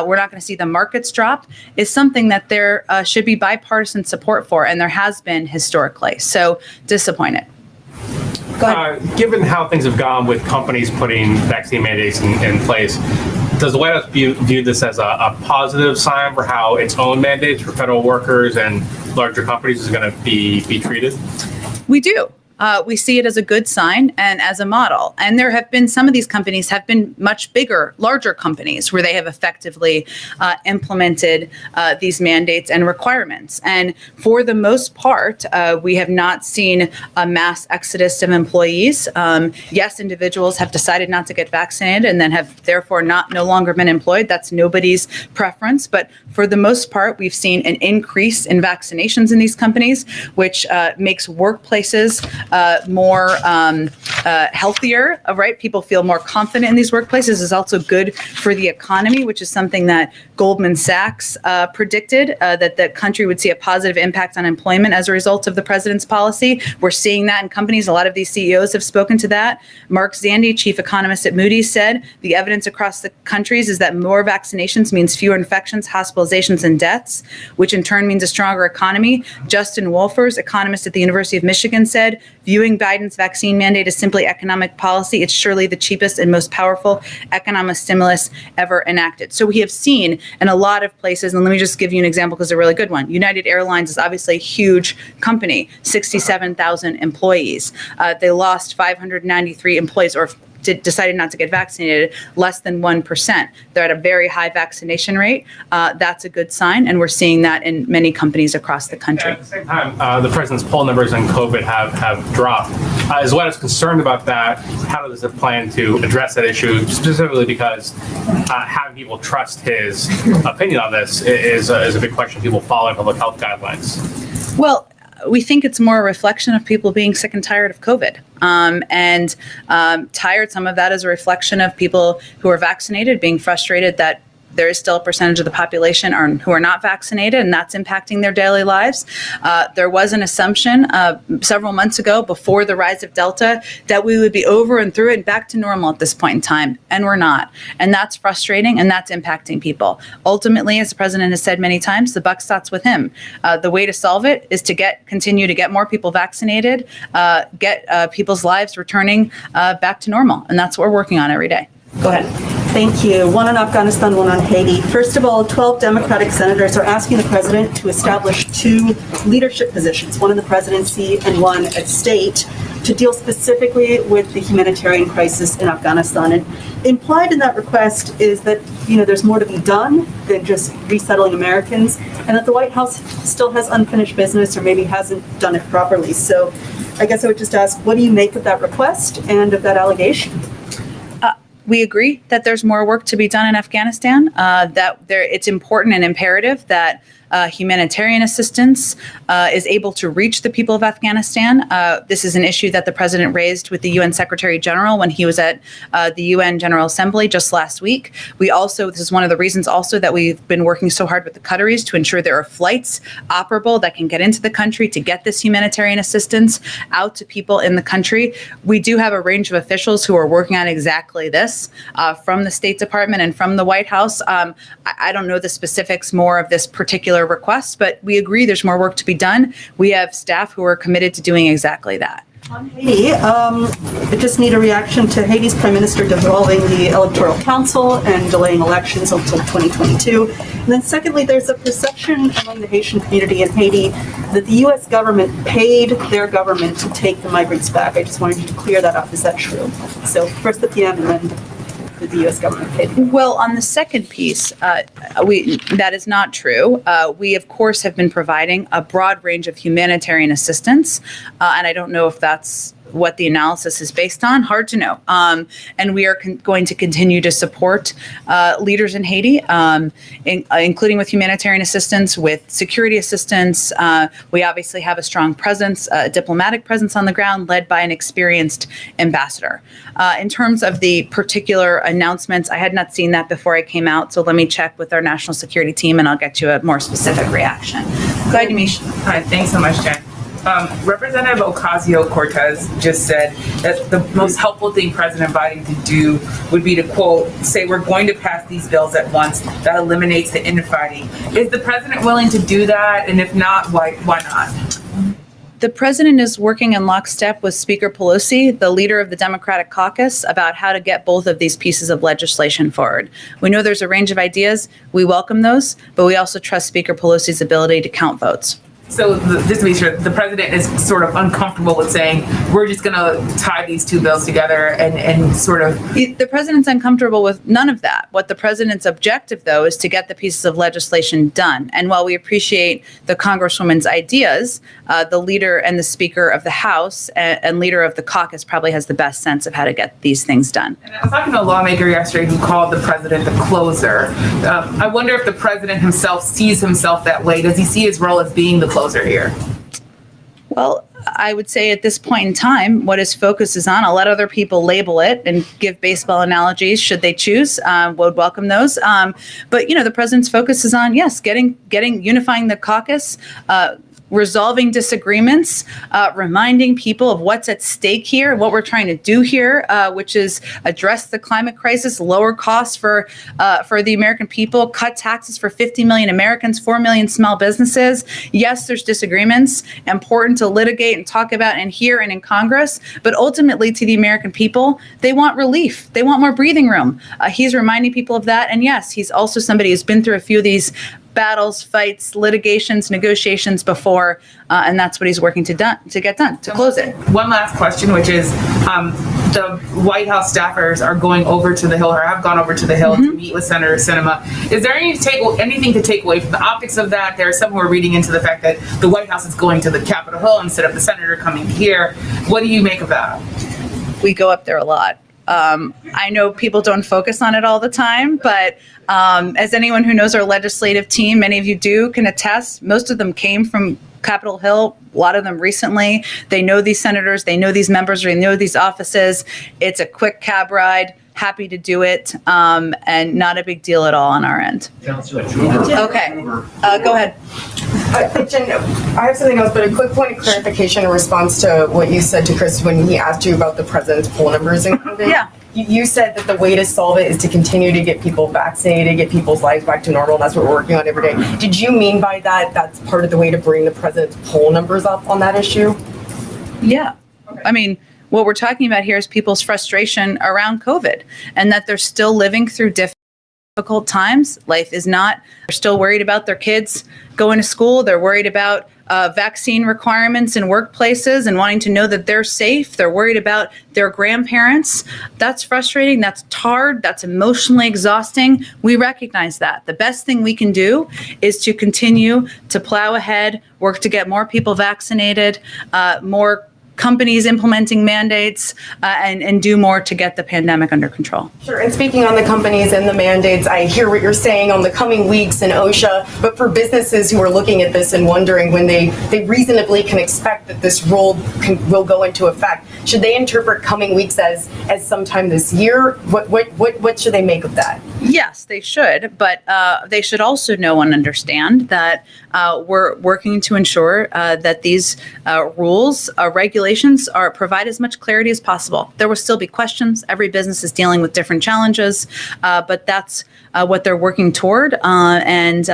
[SPEAKER 2] we're not going to see the markets drop, is something that there should be bipartisan support for, and there has been historically. So disappointed. Go ahead.
[SPEAKER 12] Given how things have gone with companies putting vaccine mandates in place, does the White House view this as a positive sign for how its own mandates for federal workers and larger companies is going to be treated?
[SPEAKER 2] We do. We see it as a good sign and as a model. And there have been, some of these companies have been much bigger, larger companies where they have effectively implemented these mandates and requirements. And for the most part, we have not seen a mass exodus of employees. Yes, individuals have decided not to get vaccinated and then have therefore no longer been employed. That's nobody's preference. But for the most part, we've seen an increase in vaccinations in these companies, which makes workplaces more healthier, right? People feel more confident in these workplaces. Is also good for the economy, which is something that Goldman Sachs predicted, that the country would see a positive impact on employment as a result of the president's policy. We're seeing that in companies. A lot of these CEOs have spoken to that. Mark Zandi, chief economist at Moody's, said the evidence across the countries is that more vaccinations means fewer infections, hospitalizations, and deaths, which in turn means a stronger economy. Justin Wolfers, economist at the University of Michigan, said, viewing Biden's vaccine mandate as simply economic policy, it's surely the cheapest and most powerful economic stimulus ever enacted. So we have seen in a lot of places, and let me just give you an example because it's a really good one. United Airlines is obviously a huge company, 67,000 employees. They lost 593 employees, or decided not to get vaccinated, less than 1%. They're at a very high vaccination rate. That's a good sign, and we're seeing that in many companies across the country.
[SPEAKER 12] At the same time, the president's poll numbers on COVID have dropped. Is White House concerned about that? How does it plan to address that issue, specifically because having people trust his opinion on this is a big question. People following public health guidelines.
[SPEAKER 2] Well, we think it's more a reflection of people being sick and tired of COVID. And tired, some of that is a reflection of people who are vaccinated being frustrated that there is still a percentage of the population who are not vaccinated, and that's impacting their daily lives. There was an assumption several months ago, before the rise of Delta, that we would be over and through it and back to normal at this point in time, and we're not. And that's frustrating, and that's impacting people. Ultimately, as the president has said many times, the buck stops with him. The way to solve it is to continue to get more people vaccinated, get people's lives returning back to normal, and that's what we're working on every day. Go ahead.
[SPEAKER 15] Thank you. One on Afghanistan, one on Haiti. First of all, 12 Democratic senators are asking the president to establish 2 leadership positions, one in the presidency and one at state, to deal specifically with the humanitarian crisis in Afghanistan. And implied in that request is that, there's more to be done than just resettling Americans, and that the White House still has unfinished business or maybe hasn't done it properly. So I guess I would just ask, what do you make of that request and of that allegation?
[SPEAKER 2] We agree that there's more work to be done in Afghanistan, it's important and imperative that humanitarian assistance is able to reach the people of Afghanistan. This is an issue that the president raised with the UN Secretary General when he was at the UN General Assembly just last week. This is one of the reasons also that we've been working so hard with the Qataris to ensure there are flights operable that can get into the country to get this humanitarian assistance out to people in the country. We do have a range of officials who are working on exactly this from the State Department and from the White House. I don't know the specifics more of this particular particular request, but we agree there's more work to be done. We have staff who are committed to doing exactly that.
[SPEAKER 15] On Haiti, I just need a reaction to Haiti's prime minister dissolving the electoral council and delaying elections until 2022. And then secondly, there's a perception among the Haitian community in Haiti that the U.S. government paid their government to take the migrants back. I just wanted you to clear that up. Is that true? So first the PM and then the U.S. government paid.
[SPEAKER 2] Well, on the second piece, that is not true. We, of course, have been providing a broad range of humanitarian assistance, and I don't know if that's what the analysis is based on. Hard to know. And we are going to continue to support leaders in Haiti, including with humanitarian assistance, with security assistance. We obviously have a strong presence, a diplomatic presence on the ground led by an experienced ambassador. In terms of the particular announcements, I had not seen that before I came out, so let me check with our national security team and I'll get you a more specific reaction. Go ahead, Yamiche.
[SPEAKER 16] Hi, thanks so much, Jen. Representative Ocasio-Cortez just said that the most helpful thing President Biden could do would be to, quote, say we're going to pass these bills at once. That eliminates the infighting. Is the president willing to do that? And if not, why not?
[SPEAKER 2] The president is working in lockstep with Speaker Pelosi, the leader of the Democratic caucus, about how to get both of these pieces of legislation forward. We know there's a range of ideas. We welcome those, but we also trust Speaker Pelosi's ability to count votes.
[SPEAKER 16] So just to be sure, the president is sort of uncomfortable with saying, we're just going to tie these two bills together and sort of...
[SPEAKER 2] The president's uncomfortable with none of that. What the president's objective, though, is to get the pieces of legislation done. And while we appreciate the Congresswoman's ideas, the leader and the Speaker of the House and leader of the caucus probably has the best sense of how to get these things done.
[SPEAKER 16] And I was talking to a lawmaker yesterday who called the president the closer. I wonder if the president himself sees himself that way. Does he see his role as being the closer here?
[SPEAKER 2] Well, I would say at this point in time, what his focus is on, I'll let other people label it and give baseball analogies should they choose. Would welcome those. But, the president's focus is on, yes, unifying the caucus, resolving disagreements, reminding people of what's at stake here, what we're trying to do here, which is address the climate crisis, lower costs for the American people, cut taxes for 50 million Americans, 4 million small businesses. Yes, there's disagreements, important to litigate and talk about in here and in Congress, but ultimately to the American people, they want relief. They want more breathing room. He's reminding people of that. And yes, he's also somebody who's been through a few of these battles, fights, litigations, negotiations before, and that's what he's working to get done, to close it.
[SPEAKER 16] One last question, which is the White House staffers are going over to the Hill, or have gone over to the Hill to meet with Senator Sinema. Is there anything to take away from the optics of that? There are some who are reading into the fact that the White House is going to the Capitol Hill instead of the senator coming here. What do you make of that?
[SPEAKER 2] We go up there a lot. I know people don't focus on it all the time, but as anyone who knows our legislative team, many of you do, can attest, most of them came from Capitol Hill, a lot of them recently. They know these senators, they know these members, they know these offices. It's a quick cab ride. Happy to do it, and not a big deal at all on our end. Okay, go ahead.
[SPEAKER 17] Jen, I have something else, but a quick point of clarification in response to what you said to Chris when he asked you about the president's poll numbers and COVID.
[SPEAKER 2] Yeah.
[SPEAKER 17] You said that the way to solve it is to continue to get people vaccinated, get people's lives back to normal, and that's what we're working on every day. Did you mean by that that's part of the way to bring the president's poll numbers up on that issue?
[SPEAKER 2] Yeah. Okay. I mean, what we're talking about here is people's frustration around COVID and that they're still living through difficult times. Life is not. They're still worried about their kids going to school. They're worried about vaccine requirements in workplaces and wanting to know that they're safe. They're worried about their grandparents. That's frustrating. That's hard. That's emotionally exhausting. We recognize that. The best thing we can do is to continue to plow ahead, work to get more people vaccinated, more companies implementing mandates, and do more to get the pandemic under control.
[SPEAKER 17] Sure, and speaking on the companies and the mandates, I hear what you're saying on the coming weeks in OSHA, but for businesses who are looking at this and wondering when they reasonably can expect that this rule will go into effect, should they interpret coming weeks as sometime this year? What should they make of that?
[SPEAKER 2] Yes, they should, but they should also know and understand that we're working to ensure that these rules, regulations provide as much clarity as possible. There will still be questions. Every business is dealing with different challenges, but that's what they're working toward, and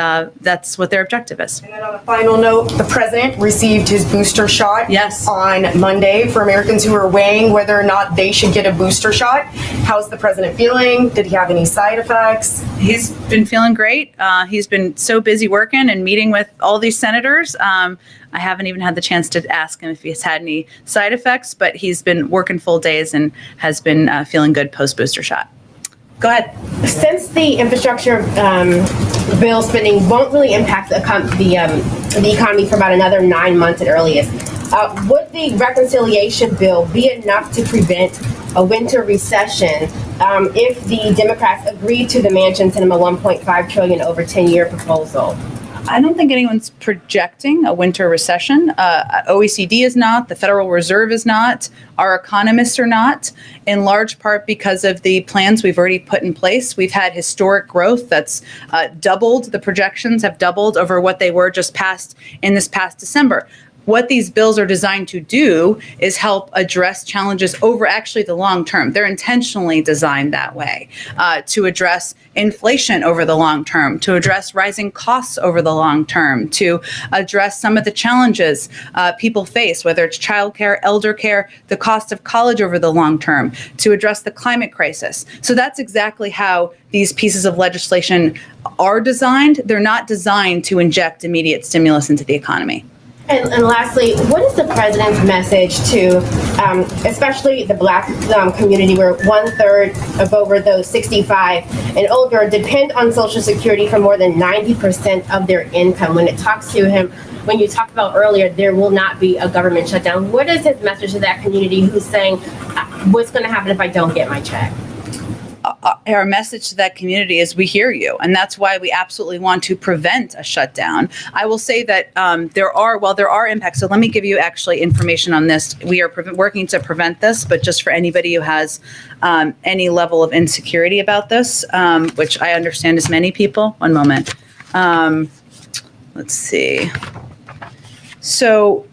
[SPEAKER 2] that's what their objective is.
[SPEAKER 17] And then on a final note, the president received his booster shot on Monday. For Americans who are weighing whether or not they should get a booster shot, how's the president feeling? Did he have any side effects?
[SPEAKER 2] He's been feeling great. He's been so busy working and meeting with all these senators. I haven't even had the chance to ask him if he's had any side effects, but he's been working full days and has been feeling good post-booster shot. Go ahead.
[SPEAKER 18] Since the infrastructure bill spending won't really impact the economy for about another 9 months at earliest, would the reconciliation bill be enough to prevent a winter recession if the Democrats agree to the Manchin Sinema $1.5 trillion over 10-year proposal?
[SPEAKER 2] I don't think anyone's projecting a winter recession. OECD is not, the Federal Reserve is not, our economists are not, in large part because of the plans we've already put in place. We've had historic growth that's doubled. The projections have doubled over what they were just in this past December. What these bills are designed to do is help address challenges over actually the long term. They're intentionally designed that way to address inflation over the long term, to address rising costs over the long term, to address some of the challenges people face, whether it's childcare, elder care, the cost of college over the long term, to address the climate crisis. So that's exactly how these pieces of legislation are designed. They're not designed to inject immediate stimulus into the economy.
[SPEAKER 18] And lastly, what is the president's message to, especially the Black community, where 1/3 of over those 65 and older depend on Social Security for more than 90% of their income? When you talked about earlier, there will not be a government shutdown. What is his message to that community who's saying, what's going to happen if I don't get my check?
[SPEAKER 2] Our message to that community is we hear you, and that's why we absolutely want to prevent a shutdown. I will say that there are impacts. So let me give you actually information on this. We are working to prevent this, but just for anybody who has any level of insecurity about this, which I understand is many people. One moment. Let's see. So,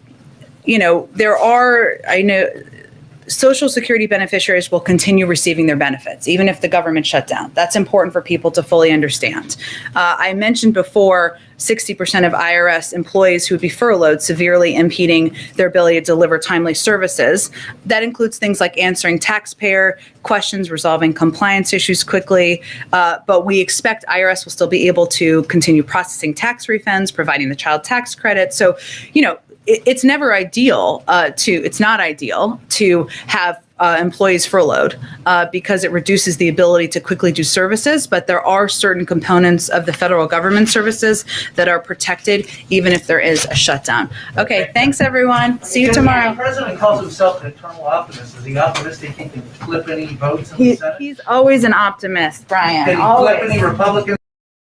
[SPEAKER 2] Social Security beneficiaries will continue receiving their benefits, even if the government shut down. That's important for people to fully understand. I mentioned before 60% of IRS employees who would be furloughed, severely impeding their ability to deliver timely services. That includes things like answering taxpayer questions, resolving compliance issues quickly. But we expect IRS will still be able to continue processing tax refunds, providing the child tax credit. So, it's never ideal it's not ideal to have employees furloughed because it reduces the ability to quickly do services. But there are certain components of the federal government services that are protected even if there is a shutdown. Okay, thanks everyone. See you tomorrow.
[SPEAKER 19] The president calls himself an eternal optimist. Is he optimistic he can flip any votes in the Senate?
[SPEAKER 2] He's always an optimist, Brian.
[SPEAKER 19] Can he
[SPEAKER 2] Always.
[SPEAKER 19] flip any Republicans?